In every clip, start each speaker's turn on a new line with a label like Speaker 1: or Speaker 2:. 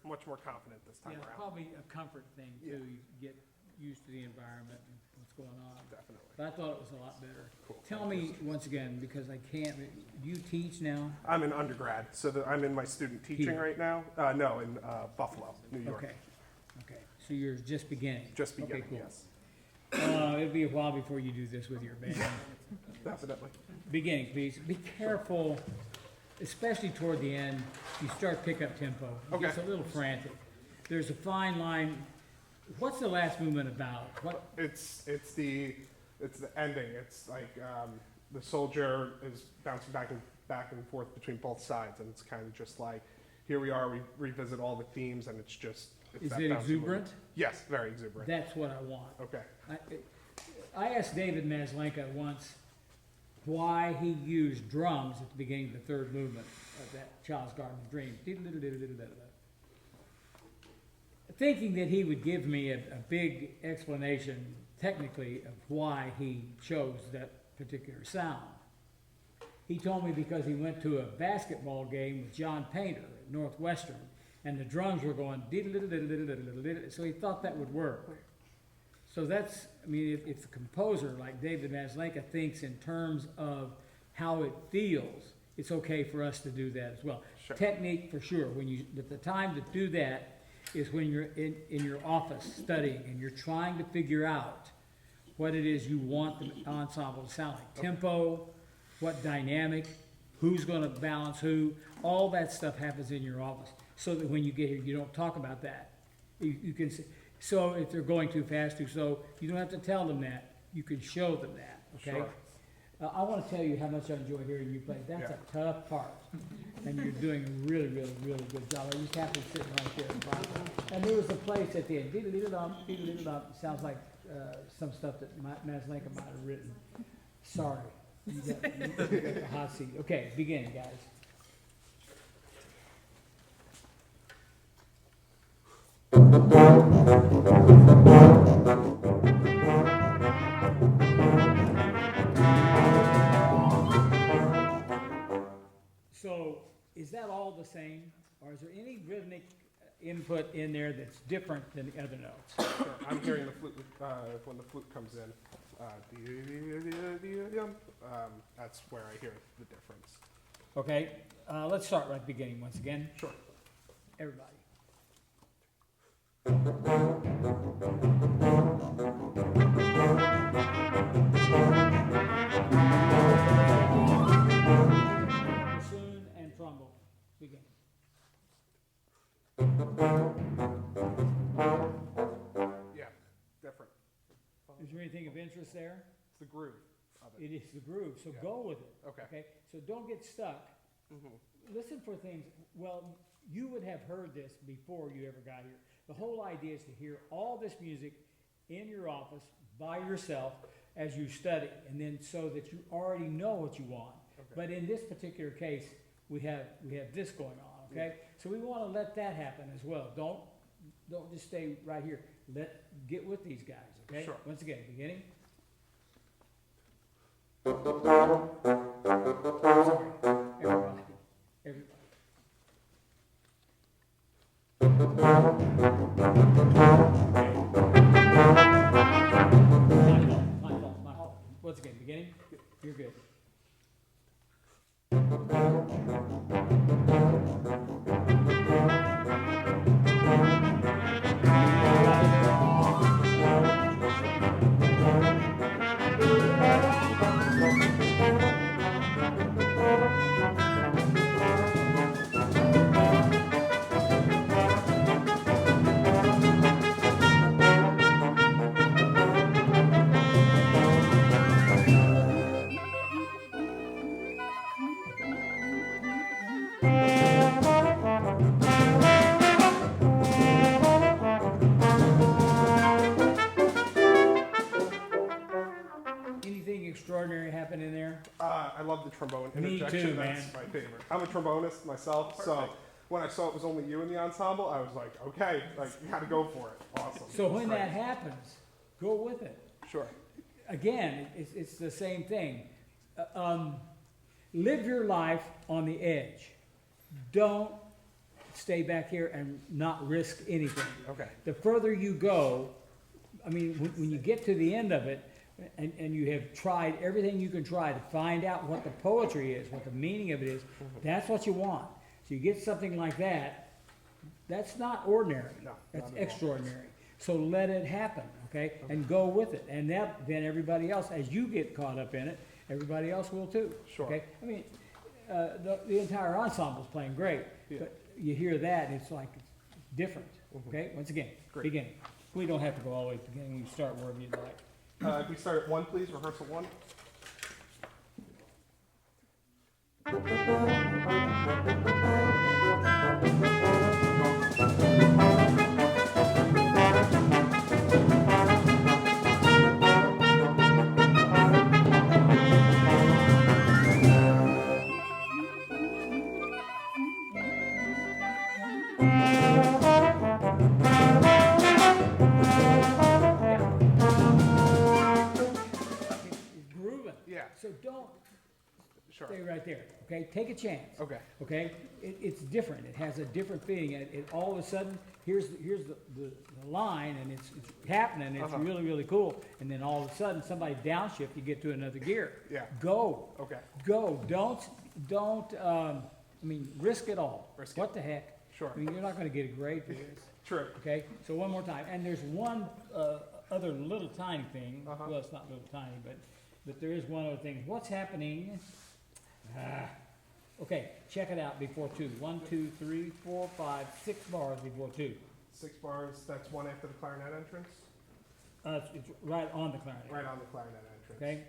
Speaker 1: Much more confident this time
Speaker 2: Yeah,
Speaker 1: around.
Speaker 2: probably a comfort thing too.
Speaker 1: Yeah.
Speaker 2: You get used to the environment and what's going on.
Speaker 1: Definitely.
Speaker 2: But I thought it was a lot better.
Speaker 1: Cool.
Speaker 2: Tell me once again, because I can't, do you teach now?
Speaker 1: I'm an undergrad, so I'm in my student teaching
Speaker 2: Here.
Speaker 1: right now. No, in Buffalo, New York.
Speaker 2: Okay, okay. So you're just beginning?
Speaker 1: Just beginning,
Speaker 2: Okay, cool.
Speaker 1: yes.
Speaker 2: It'll be a while before you do this with your band.
Speaker 1: Definitely.
Speaker 2: Beginning, please. Be careful, especially toward the end. You start pick up tempo. It gets a little frantic. There's a fine line. What's the last movement about? What?
Speaker 1: It's the ending. It's like the soldier is bouncing back and forth between both sides, and it's kind of just like, here we are. We revisit all the themes, and it's just.
Speaker 2: Is it exuberant?
Speaker 1: Yes, very exuberant.
Speaker 2: That's what I want.
Speaker 1: Okay.
Speaker 2: I asked David Maslenka once why he used drums at the beginning of the third movement of that Child's Garden of Dreams. Thinking that he would give me a big explanation technically of why he chose that particular sound. He told me because he went to a basketball game with John Painter at Northwestern, and the drums were going, so he thought that would work. So that's, I mean, if the composer like David Maslenka thinks in terms of how it feels, it's okay for us to do that as well.
Speaker 1: Sure.
Speaker 2: Technique for sure. But the time to do that is when you're in your office studying and you're trying to figure out what it is you want the ensemble to sound like. Tempo, what dynamic, who's going to balance who, all that stuff happens in your office. so that when you get here, you don't talk about that. You can, so if they're going too fast, too slow, you don't have to tell them that, you can show them that, okay?
Speaker 1: Sure.
Speaker 2: I wanna tell you how much I enjoy hearing you play, that's a tough part, and you're doing a really, really, really good job, I just happened to sit right there in front of you. And there was a place at the end, dee-dee-dee-dum, sounds like, some stuff that Maslanka might have written. Sorry, you got the hot seat, okay, begin, guys. So, is that all the same, or is there any rhythmic input in there that's different than the other notes?
Speaker 1: Sure. I'm hearing the flute when the flute comes in. That's where I hear the difference.
Speaker 2: Okay, let's start right at the beginning once again.
Speaker 1: Sure.
Speaker 2: Everybody. Bassoon and trombone, begin.
Speaker 1: Yeah, different.
Speaker 2: Is there anything of interest there?
Speaker 1: It's the groove of it.
Speaker 2: It is the groove, so
Speaker 1: Yeah.
Speaker 2: go with it.
Speaker 1: Okay.
Speaker 2: So don't get stuck.
Speaker 1: Mhm.
Speaker 2: Listen for things, well, you would have heard this before you ever got here. The whole idea is to hear all this music in your office by yourself as you study, and then so that you already know what you want.
Speaker 1: Okay.
Speaker 2: But in this particular case, we have this going on, okay? So we wanna let that happen as well. Don't just stay right here. Get with these guys, okay?
Speaker 1: Sure.
Speaker 2: Once again, beginning. Sorry, everybody. My fault. Once again, beginning. You're good. Anything extraordinary happen in there?
Speaker 1: I love the trombone
Speaker 2: Me
Speaker 1: interjection.
Speaker 2: too,
Speaker 1: That's
Speaker 2: man.
Speaker 1: my favorite. I'm a trombonist myself, so when I saw it was only you in the ensemble, I was like, okay, like you got to go for it. Awesome.
Speaker 2: So when
Speaker 1: Great.
Speaker 2: that happens, go with it.
Speaker 1: Sure.
Speaker 2: Again, it's the same thing. Live your life on the edge. Don't stay back here and not risk anything.
Speaker 1: Okay.
Speaker 2: The further you go, I mean, when you get to the end of it, and you have tried everything you can try to find out what the poetry is, what the meaning of it is, that's what you want. So you get something like that, that's not ordinary.
Speaker 1: No,
Speaker 2: That's
Speaker 1: not at all.
Speaker 2: extraordinary. So let it happen, okay? And go with it. And then everybody else, as you get caught up in it, everybody else will too.
Speaker 1: Sure.
Speaker 2: Okay? I mean, the entire ensemble's playing great,
Speaker 1: Yeah.
Speaker 2: but you hear that, and it's like it's different, okay? Once again,
Speaker 1: Great.
Speaker 2: begin. We don't have to go all the way to the beginning, we can start wherever you'd like.
Speaker 1: If we start at 1, please, rehearsal 1.
Speaker 2: It's grooving.
Speaker 1: Yeah.
Speaker 2: So don't
Speaker 1: Sure.
Speaker 2: stay right there, okay? Take a chance.
Speaker 1: Okay.
Speaker 2: Okay? It's different. It has a different feeling. It all of a sudden, here's the line, and it's happening. It's
Speaker 1: Uh-huh.
Speaker 2: really, really cool. And then all of a sudden, somebody downshift, you get to another gear.
Speaker 1: Yeah.
Speaker 2: Go.
Speaker 1: Okay.
Speaker 2: Go. Don't, risk it all.
Speaker 1: Risk it.
Speaker 2: What the heck?
Speaker 1: Sure.
Speaker 2: I mean, you're not gonna get a grade for this.
Speaker 1: True.
Speaker 2: Okay, so one more time, and there's one other little tiny thing,
Speaker 1: Uh-huh.
Speaker 2: well, it's not little tiny, but there is one other thing. What's happening? Okay, check it out before 2. 1, 2, 3, 4, 5, 6 bars before 2.
Speaker 1: 6 bars, that's one after the clarinet entrance?
Speaker 2: It's right on the clarinet.
Speaker 1: Right on the clarinet entrance.
Speaker 2: Okay,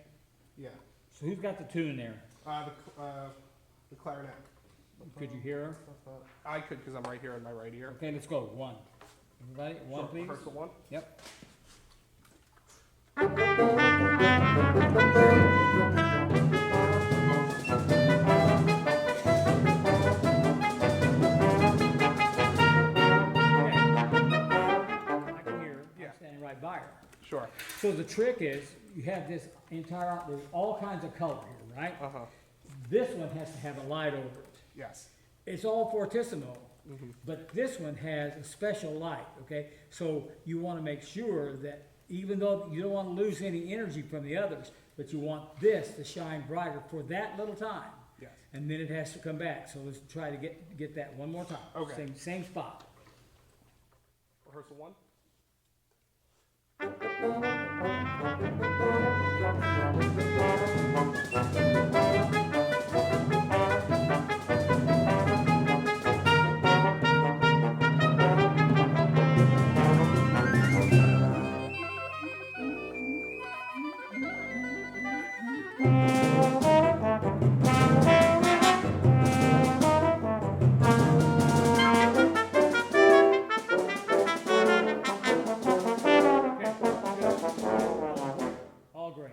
Speaker 1: Yeah.
Speaker 2: so who's got the tune there?
Speaker 1: The clarinet.
Speaker 2: Could you hear her?
Speaker 1: I could, because I'm right here in my right ear.
Speaker 2: Okay, let's go. 1. Everybody, 1
Speaker 1: Sure,
Speaker 2: please.
Speaker 1: Rehearsal 1.
Speaker 2: Yep. I can hear her.
Speaker 1: Yeah.
Speaker 2: I'm standing right by her.
Speaker 1: Sure.
Speaker 2: So the trick is, you have this entire, there's all kinds of color here, right?
Speaker 1: Uh-huh.
Speaker 2: This one has to have a light over it.
Speaker 1: Yes.
Speaker 2: It's all fortissimo, but this one has a special light, okay? So you want to make sure that even though you don't want to lose any energy from the others, but you want this to shine brighter for that little time.
Speaker 1: Yes.
Speaker 2: And then it has to come back. So let's try to get that one more time.
Speaker 1: Okay.
Speaker 2: Same spot.
Speaker 1: Rehearsal 1.
Speaker 2: All great.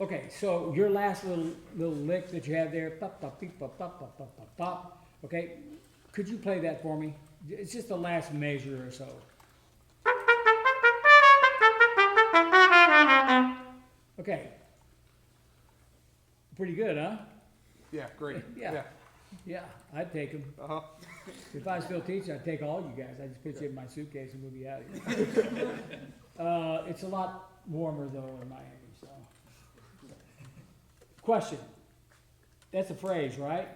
Speaker 2: Okay, so your last little lick that you have there, pop, pop, beep, pop, pop, pop, pop, pop, pop. Okay, could you play that for me? It's just the last measure or so. Okay. Pretty good, huh?
Speaker 1: Yeah, great.
Speaker 2: Yeah. Yeah, I'd take them.
Speaker 1: Uh-huh.
Speaker 2: If I was still teaching, I'd take all you guys. I'd just put you in my suitcase and we'll be out of here. It's a lot warmer though in Miami, so. Question. That's a phrase, right?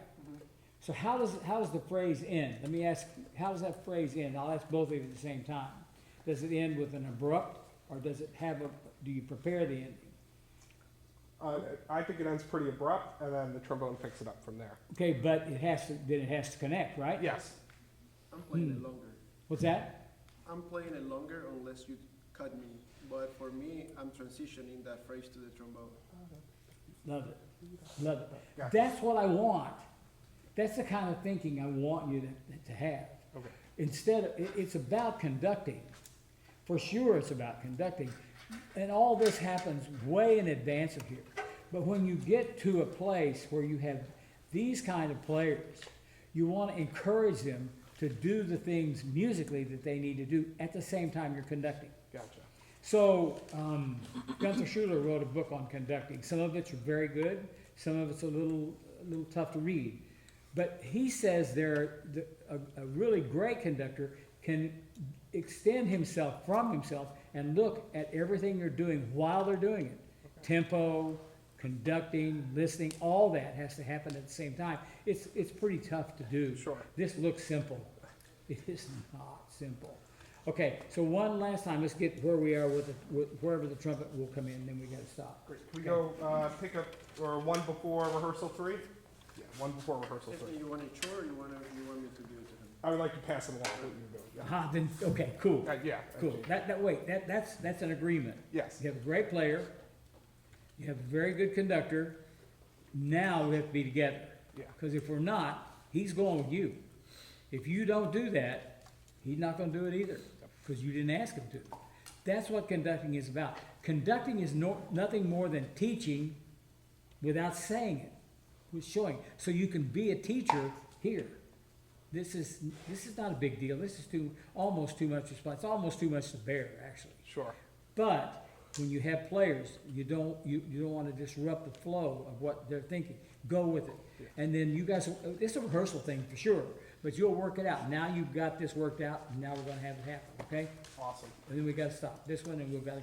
Speaker 2: So how does the phrase end? Let me ask, how does that phrase end? I'll ask both of you at the same time. Does it end with an abrupt, or does it have do you prepare the ending?
Speaker 1: I think it ends pretty abrupt, and then the trombone picks it up from there.
Speaker 2: Okay, but it has to connect, right?
Speaker 1: Yes.
Speaker 3: I'm playing it longer.
Speaker 2: What's that?
Speaker 3: I'm playing it longer unless you cut me. But for me, I'm transitioning that phrase to the trombone.
Speaker 2: Love it. Love it.
Speaker 1: Gotcha.
Speaker 2: That's what I want. That's the kind of thinking I want you to have.
Speaker 1: Okay.
Speaker 2: Instead of, it's about conducting. For sure it's about conducting. And all this happens way in advance of here. But when you get to a place where you have these kind of players, you want to encourage them to do the things musically that they need to do at the same time you're conducting.
Speaker 1: Gotcha.
Speaker 2: So, Gunther Schuller wrote a book on conducting. Some of it's very good. Some of it's a little tough to read. But he says a really great conductor can extend himself from himself and look at everything they're doing while they're doing it. Okay. Tempo, conducting, listening, all that has to happen at the same time. It's pretty tough to do.
Speaker 1: Sure.
Speaker 2: This looks simple. It is not simple. Okay, so one last time, let's get where we are with wherever the trumpet will come in, then we gotta stop.
Speaker 1: Great. Can we go pick up, or one before rehearsal 3? Yeah, one before rehearsal 3.
Speaker 3: If you want it short, or you want me to do it to him?
Speaker 1: I would like to pass it along what you're doing. Yeah.
Speaker 2: Ah, then, okay, cool,
Speaker 1: Yeah.
Speaker 2: cool. That's an agreement.
Speaker 1: Yes.
Speaker 2: You have a great player, you have a very good conductor, now we have to be together.
Speaker 1: Yeah.
Speaker 2: Because if we're not, he's going with you. If you don't do that, he's not gonna do it either, because you didn't ask him to. That's what conducting is about. Conducting is nothing more than teaching without saying it, with showing. So you can be a teacher here. This is not a big deal. This is almost too much response. It's almost too much to bear, actually.
Speaker 1: Sure.
Speaker 2: But when you have players, you don't want to disrupt the flow of what they're thinking. Go with it. Yeah. And then you guys, it's a rehearsal thing for sure, but you'll work it out. Now you've got this worked out, and now we're going to have it happen, okay?
Speaker 1: Awesome.
Speaker 2: And then we got to stop this one, and we got to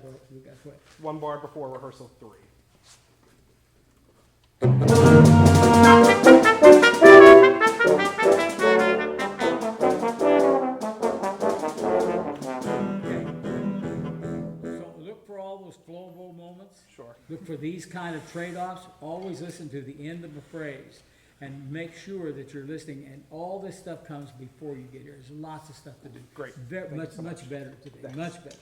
Speaker 2: quit.
Speaker 1: One bar before rehearsal 3.
Speaker 2: all those flowable moments,
Speaker 1: Sure.
Speaker 2: look for these kind of trade-offs, always listen to the end of a phrase and make sure that you're listening, and all this stuff comes before you get here. There's lots of stuff to do.
Speaker 1: Great.
Speaker 2: Very,
Speaker 1: Thank you
Speaker 2: much,
Speaker 1: so much.
Speaker 2: much better today,
Speaker 1: Thanks.
Speaker 2: much better.